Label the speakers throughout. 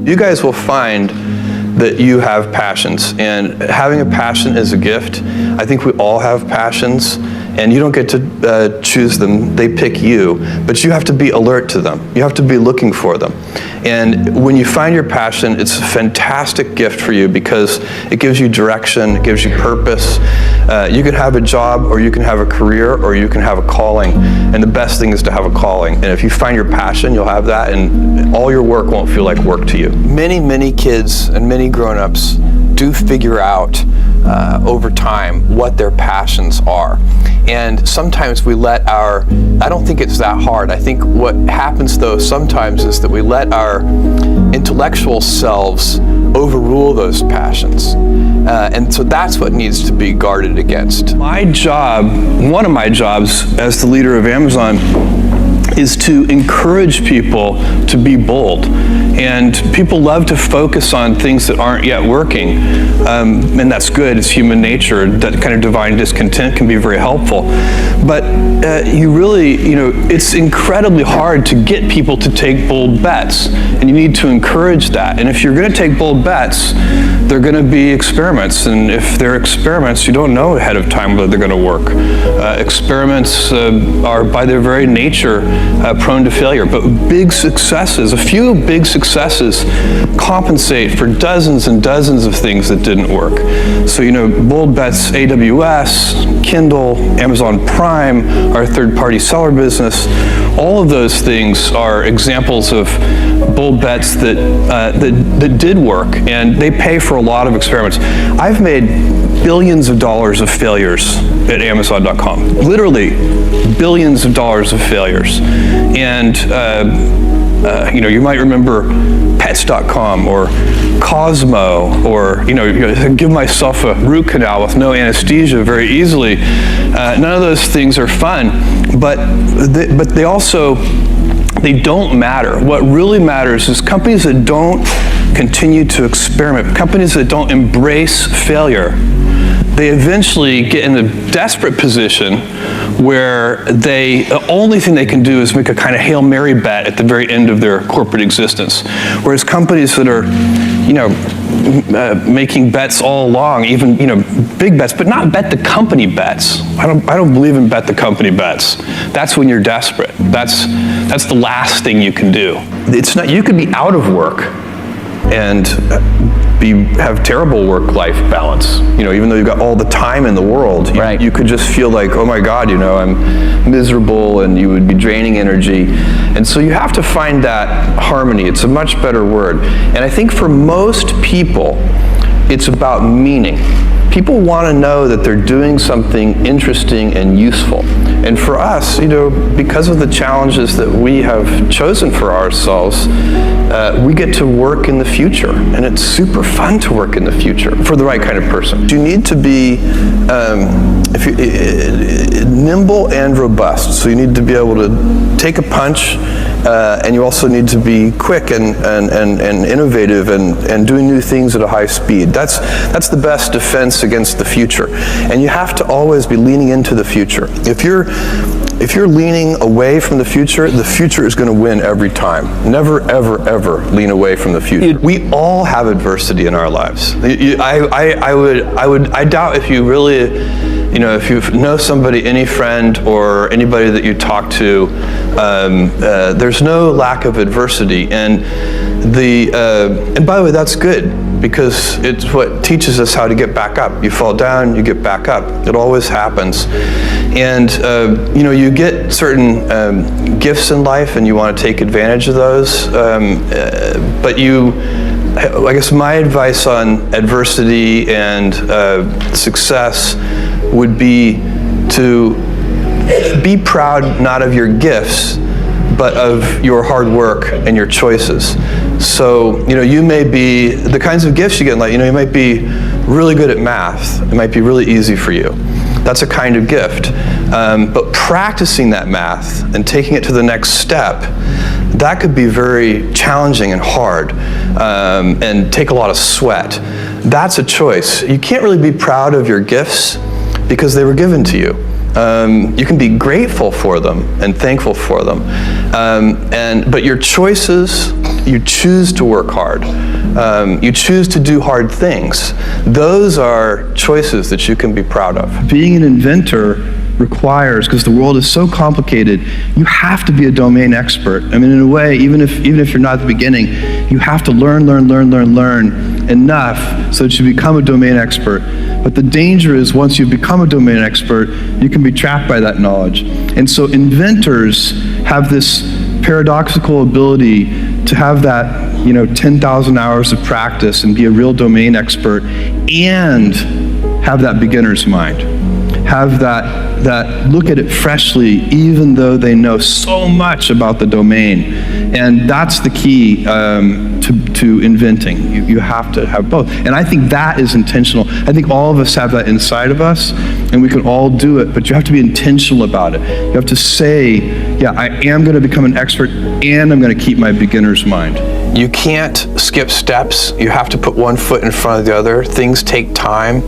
Speaker 1: You guys will find that you have passions, and having a passion is a gift. I think we all have passions, and you don't get to choose them, they pick you, but you have to be alert to them. You have to be looking for them. And when you find your passion, it's a fantastic gift for you because it gives you direction, it gives you purpose. You can have a job, or you can have a career, or you can have a calling, and the best thing is to have a calling. And if you find your passion, you'll have that, and all your work won't feel like work to you. Many kids and many grown-ups do figure out over time what their passions are. And sometimes we let I don't think it's that hard. I think what happens though sometimes is that we let our intellectual selves overrule those passions. And so that's what needs to be guarded against. My job, one of my jobs as the leader of Amazon, is to encourage people to be bold. And people love to focus on things that aren't yet working. And that's good, it's human nature. That kind of divine discontent can be very helpful. But it's incredibly hard to get people to take bold bets. And you need to encourage that. And if you're gonna take bold bets, they're gonna be experiments. And if they're experiments, you don't know ahead of time whether they're gonna work. Experiments are by their very nature prone to failure. But big successes, a few big successes compensate for dozens and dozens of things that didn't work. So, bold bets, AWS, Kindle, Amazon Prime, our third-party seller business, all of those things are examples of bold bets that did work, and they pay for a lot of experiments. I've made billions of dollars of failures at Amazon.com. Literally billions of dollars of failures. And you might remember Pets.com or Cosmo, or give myself a root canal with no anesthesia very easily. None of those things are fun, but they don't matter. What really matters is companies that don't continue to experiment, companies that don't embrace failure, they eventually get in a desperate position where the only thing they can do is make a kind of Hail Mary bet at the very end of their corporate existence. Whereas companies that are, making bets all along, even, big bets, but not bet the company bets. I don't believe in bet the company bets. That's when you're desperate. That's the last thing you can do. It's not, you could be out of work and have terrible work-life balance. Even though you've got all the time in the world, you could just feel like, oh my God, I'm miserable, and you would be draining energy. And so you have to find that harmony. It's a much better word. And I think for most people, it's about meaning. People want to know that they're doing something interesting and useful. And for us, because of the challenges that we have chosen for ourselves, we get to work in the future. And it's super fun to work in the future for the right kind of person. You need to be nimble and robust. So you need to be able to take a punch, and you also need to be quick and innovative and doing new things at a high speed. That's the best defense against the future. And you have to always be leaning into the future. If you're leaning away from the future is going to win every time. Never, ever, ever lean away from the future. We all have adversity in our lives. I doubt if you really, if you know somebody, any friend or anybody that you talk to, there's no lack of adversity. And by the way, that's good, because it's what teaches us how to get back up. You fall down, you get back up. It always happens. And you get certain gifts in life, and you want to take advantage of those. But I guess my advice on adversity and success would be to be proud not of your gifts, but of your hard work and your choices. So, you may be, the kinds of gifts you get in life, you might be really good at math. It might be really easy for you. That's a kind of gift. But practicing that math and taking it to the next step, that could be very challenging and hard, and take a lot of sweat. That's a choice. You can't really be proud of your gifts because they were given to you. You can be grateful for them and thankful for them. But your choices you choose to work hard. You choose to do hard things. Those are choices that you can be proud of. Being an inventor requires, because the world is so complicated, you have to be a domain expert. I mean, in a way, even if you're not at the beginning, you have to learn enough so that you become a domain expert. But the danger is once you become a domain expert, you can be trapped by that knowledge. And so inventors have this paradoxical ability to have that 10,000 hours of practice and be a real domain expert and have that beginner's mind. Have that look at it freshly, even though they know so much about the domain. And that's the key to inventing. You have to have both. And I think that is intentional. I think all of us have that inside of us, and we can all do it, but you have to be intentional about it. You have to say, yeah, I am going to become an expert, and I'm going to keep my beginner's mind. You can't skip steps. You have to put one foot in front of the other. Things take time.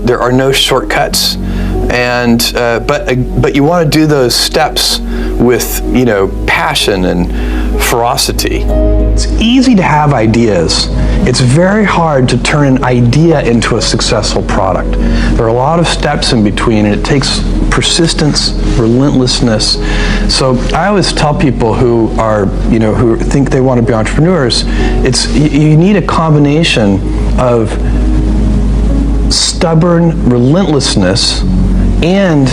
Speaker 1: There are no shortcuts, but you want to do those steps with passion and ferocity. It's easy to have ideas. It's very hard to turn an idea into a successful product. There are a lot of steps in between, and it takes persistence, relentlessness. So I always tell people who think they want to be entrepreneurs, you need a combination of stubborn relentlessness and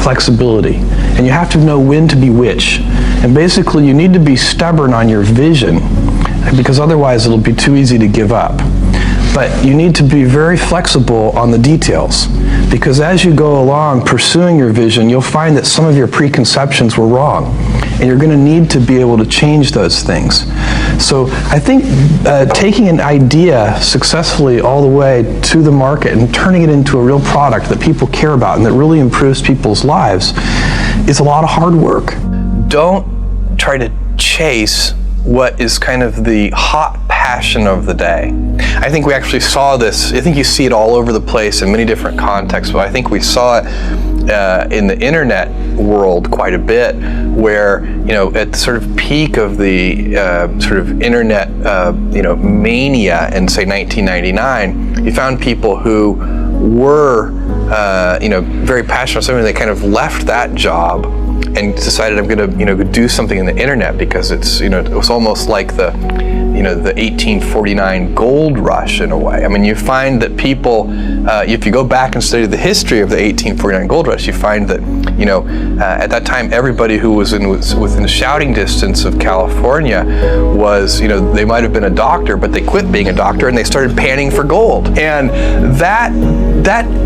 Speaker 1: flexibility. And you have to know when to be which. And basically you need to be stubborn on your vision, because otherwise it'll be too easy to give up. But you need to be very flexible on the details, because as you go along pursuing your vision, you'll find that some of your preconceptions were wrong, and you're going to need to be able to change those things. So I think taking an idea successfully all the way to the market and turning it into a real product that people care about and that really improves people's lives is a lot of hard work. Don't try to chase what is kind of the hot passion of the day. I think we actually saw this, I think you see it all over the place in many different contexts, but I think we saw it in the internet world quite a bit, where at the sort of peak of the sort of internet mania in say 1999, you found people who were very passionate about something. They kind of left that job and decided, I'm going to do something in the internet, because it's it was almost like the 1849 gold rush in a way. I mean, you find that people, if you go back and study the history of the 1849 gold rush, you find that at that time everybody who was within shouting distance of California was they might have been a doctor, but they quit being a doctor and they started panning for gold, and that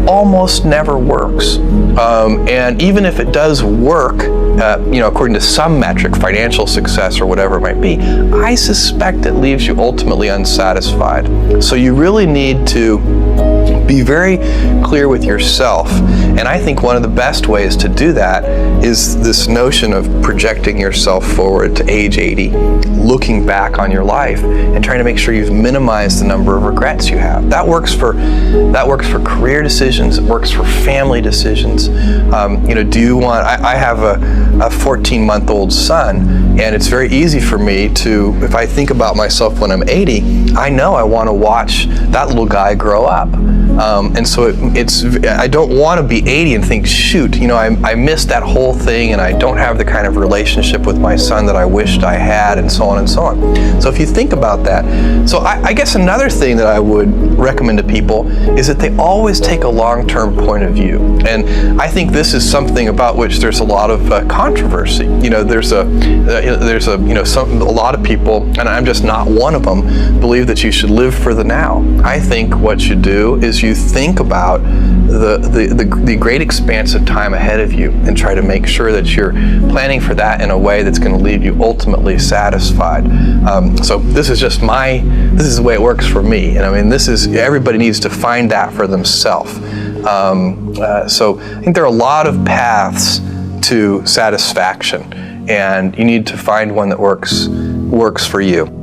Speaker 1: almost never works. And even if it does work, according to some metric, financial success or whatever it might be, I suspect it leaves you ultimately unsatisfied. So you really need to be very clear with yourself. And I think one of the best ways to do that is this notion of projecting yourself forward to age 80, looking back on your life and trying to make sure you've minimized the number of regrets you have. That works for career decisions. It works for family decisions. Do you want? I have a 14-month-old son, and it's very easy for me to, if I think about myself when I'm 80, I know I want to watch that little guy grow up. And so I don't want to be 80 and think, shoot, I missed that whole thing, and I don't have the kind of relationship with my son that I wished I had, and so on and so on. So if you think about that, so I guess another thing that I would recommend to people is that they always take a long-term point of view. And I think this is something about which there's a lot of controversy. There's a lot of people, and I'm just not one of them, believe that you should live for the now. I think what you do is you think about the great expanse of time ahead of you and try to make sure that you're planning for that in a way that's going to leave you ultimately satisfied. So this is the way it works for me. And I mean, everybody needs to find that for themselves. So I think there are a lot of paths to satisfaction, and you need to find one that works for you.